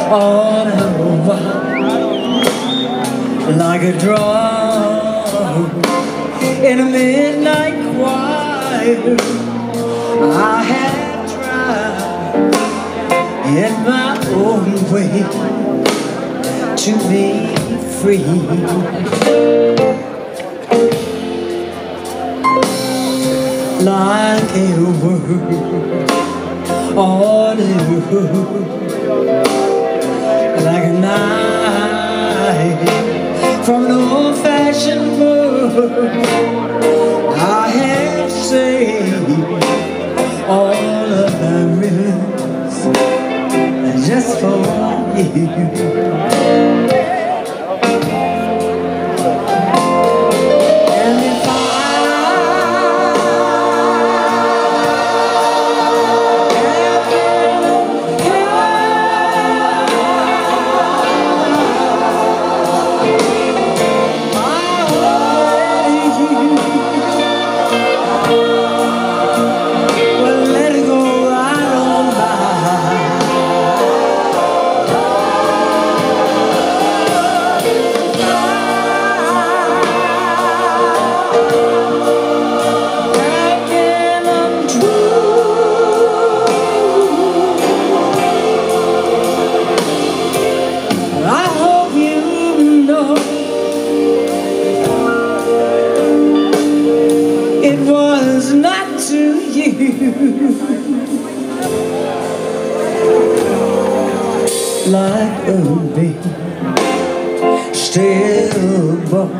all over like a drum in a midnight choir. I have tried in my own way to be free. Like a word all over, like a knife from an old-fashioned book. I have saved all of my rhythms just for you. It was not to you. Like a baby stillborn,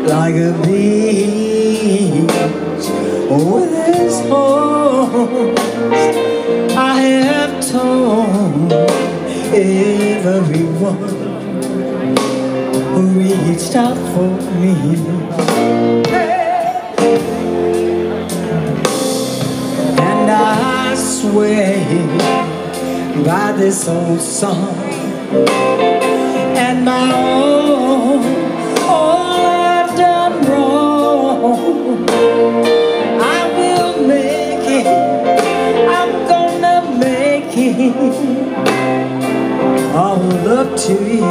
like a beast with his horns. I have torn everyone who reached out for me. And I swear by this old song and my own, all I've done wrong, I will make it, I'm gonna make it all up to you.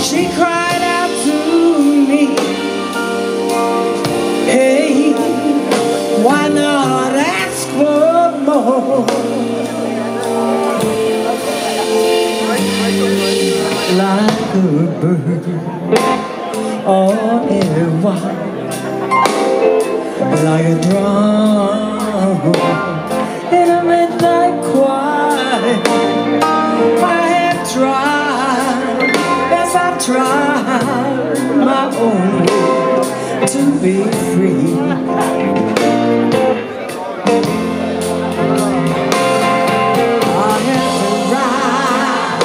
She cried out to me, hey, why not ask for more? Like a bird on air wire, like a drum in a midnight choir. I have tried, yes, I've tried my own way to be free. I have tried,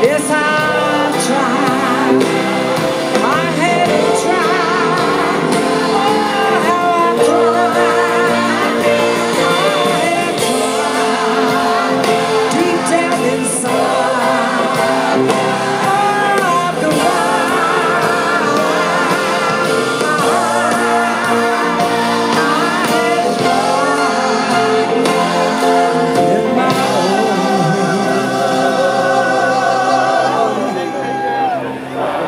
yes, I've tried. I have tried, oh, how I've tried. I have tried, deep down inside.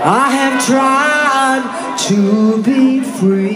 I have tried to be free.